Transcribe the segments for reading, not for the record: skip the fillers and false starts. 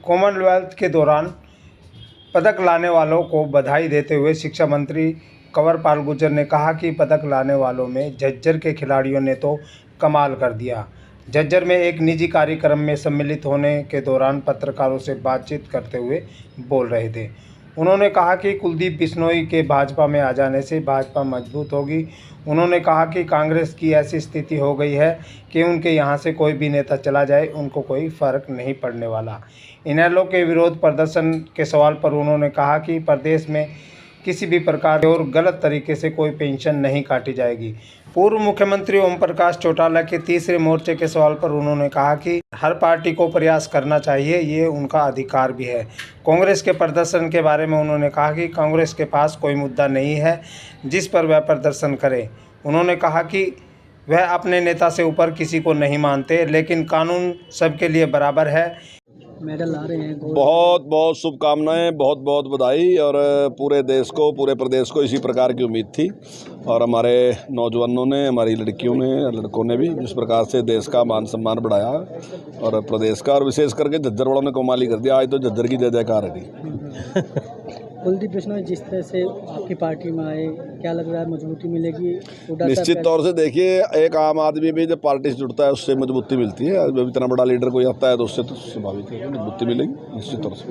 Commonwealth के दौरान पदक लाने वालों को बधाई देते हुए शिक्षा मंत्री कंवरपाल गुर्जर ने कहा कि पदक लाने वालों में झज्जर के खिलाड़ियों ने तो कमाल कर दिया। झज्जर में एक निजी कार्यक्रम में सम्मिलित होने के दौरान पत्रकारों से बातचीत करते हुए बोल रहे थे। उन्होंने कहा कि कुलदीप बिश्नोई के भाजपा में आ जाने से भाजपा मजबूत होगी। उन्होंने कहा कि कांग्रेस की ऐसी स्थिति हो गई है कि उनके यहाँ से कोई भी नेता चला जाए उनको कोई फ़र्क नहीं पड़ने वाला। इनेलो के विरोध प्रदर्शन के सवाल पर उन्होंने कहा कि प्रदेश में किसी भी प्रकार के और गलत तरीके से कोई पेंशन नहीं काटी जाएगी। पूर्व मुख्यमंत्री ओम प्रकाश चौटाला के तीसरे मोर्चे के सवाल पर उन्होंने कहा कि हर पार्टी को प्रयास करना चाहिए, ये उनका अधिकार भी है। कांग्रेस के प्रदर्शन के बारे में उन्होंने कहा कि कांग्रेस के पास कोई मुद्दा नहीं है जिस पर वह प्रदर्शन करे। उन्होंने कहा कि वह अपने नेता से ऊपर किसी को नहीं मानते, लेकिन कानून सबके लिए बराबर है। मेडल ला रहे हैं। बहुत बहुत शुभकामनाएं, बहुत बहुत बधाई। और पूरे देश को, पूरे प्रदेश को इसी प्रकार की उम्मीद थी और हमारे नौजवानों ने, हमारी लड़कियों ने, लड़कों ने भी जिस प्रकार से देश का मान सम्मान बढ़ाया और प्रदेश का, और विशेष करके झज्जर वालों ने कमाल ही कर दिया। आज तो झज्जर की जय जयकार है। कुलदीप बिश्नोई जिस तरह से आपकी पार्टी में आए, क्या लग रहा है मजबूती मिलेगी? निश्चित तौर से देखिए, एक आम आदमी भी जब पार्टी से जुड़ता है उससे मजबूती मिलती है। जब इतना बड़ा लीडर कोई आता है तो उससे तो स्वाभाविक है मजबूती मिलेगी, निश्चित तौर से।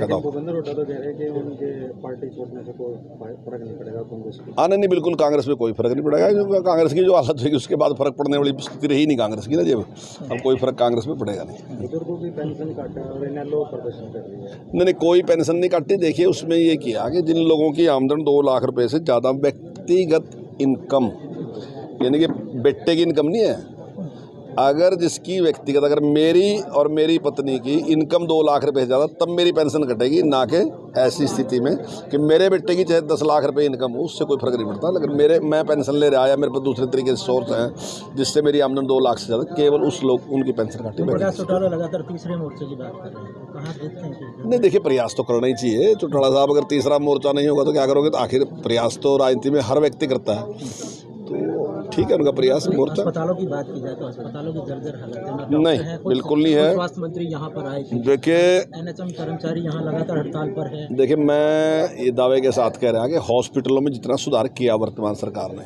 नहीं, बिल्कुल कांग्रेस में कोई फर्क नहीं पड़ेगा। जो कांग्रेस की जो हालत होगी उसके बाद फर्क पड़ने वाली स्थिति रही नहीं कांग्रेस की ना, जब अब कोई फर्क कांग्रेस में पड़ेगा नहीं। नहीं, कोई पेंशन नहीं काटी। देखिए, उसमें ये किया कि जिन लोगों की आमदन 2 लाख रुपए से ज़्यादा व्यक्तिगत इनकम, यानी कि बेटे की इनकम नहीं है, अगर जिसकी व्यक्तिगत, अगर मेरी और मेरी पत्नी की इनकम 2 लाख रुपए से ज़्यादा, तब मेरी पेंशन कटेगी। ना कि ऐसी स्थिति में कि मेरे बेटे की चाहे 10 लाख रुपए इनकम हो, उससे कोई फर्क नहीं पड़ता। लेकिन मैं पेंशन ले रहा या मेरे पास दूसरे तरीके से सोर्स हैं जिससे मेरी आमदन 2 लाख से ज़्यादा, केवल उस लोग उनकी पेंशन काटेगी। लगातार तीसरे मोर्चे की बात कर रहे हैं, कहाँ देखते हैं? नहीं, देखिए, प्रयास तो करना ही चाहिए। चौटाला साहब, अगर तीसरा मोर्चा नहीं होगा तो क्या करोगे? तो आखिर प्रयास तो राजनीति में हर व्यक्ति करता है, तो ठीक है उनका प्रयास। मोर्चा, अस्पतालों की बात की जाए तो अस्पतालों की जर्जर हालत है। नहीं, बिल्कुल नहीं है। स्वास्थ्य मंत्री यहाँ पर आए थे, देखिए, एनएचएम कर्मचारी यहाँ लगातार हड़ताल पर है। देखिए, मैं ये दावे के साथ कह रहा कि हॉस्पिटलों में जितना सुधार किया वर्तमान सरकार ने,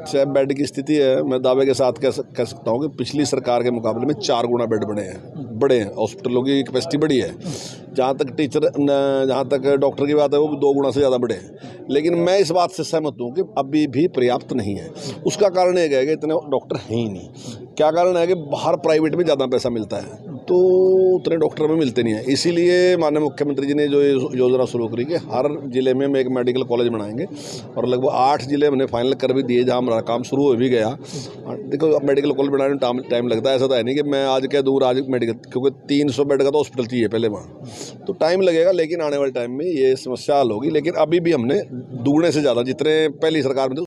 चाहे बेड की स्थिति है, मैं दावे के साथ कह सकता हूँ कि पिछली सरकार के मुकाबले में 4 गुना बेड बड़े हैं। हॉस्पिटलों की कैपेसिटी बड़ी है। जहाँ तक डॉक्टर की बात है, वो 2 गुना से ज़्यादा बड़े हैं। लेकिन मैं इस बात से सहमत हूँ कि अभी भी पर्याप्त नहीं है। उसका कारण ये है कि इतने डॉक्टर हैं ही नहीं। क्या कारण है कि बाहर प्राइवेट में ज़्यादा पैसा मिलता है तो उतने डॉक्टर में मिलते नहीं है। इसीलिए माननीय मुख्यमंत्री जी ने जो योजना शुरू करी कि हर जिले में हम एक मेडिकल कॉलेज बनाएंगे, और लगभग 8 जिले हमने फाइनल कर भी दिए जहाँ हमारा काम शुरू हो भी गया। देखो, मेडिकल कॉलेज बनाने में टाइम लगता है। ऐसा तो है नहीं कि मैं आज कह दूँ आज मेडिकल, क्योंकि 300 बेड का तो हॉस्पिटल चाहिए पहले वहाँ, तो टाइम लगेगा। लेकिन आने वाले टाइम में ये समस्या हल होगी। लेकिन अभी भी हमने दुगने से ज़्यादा जितने पहली सरकार में थे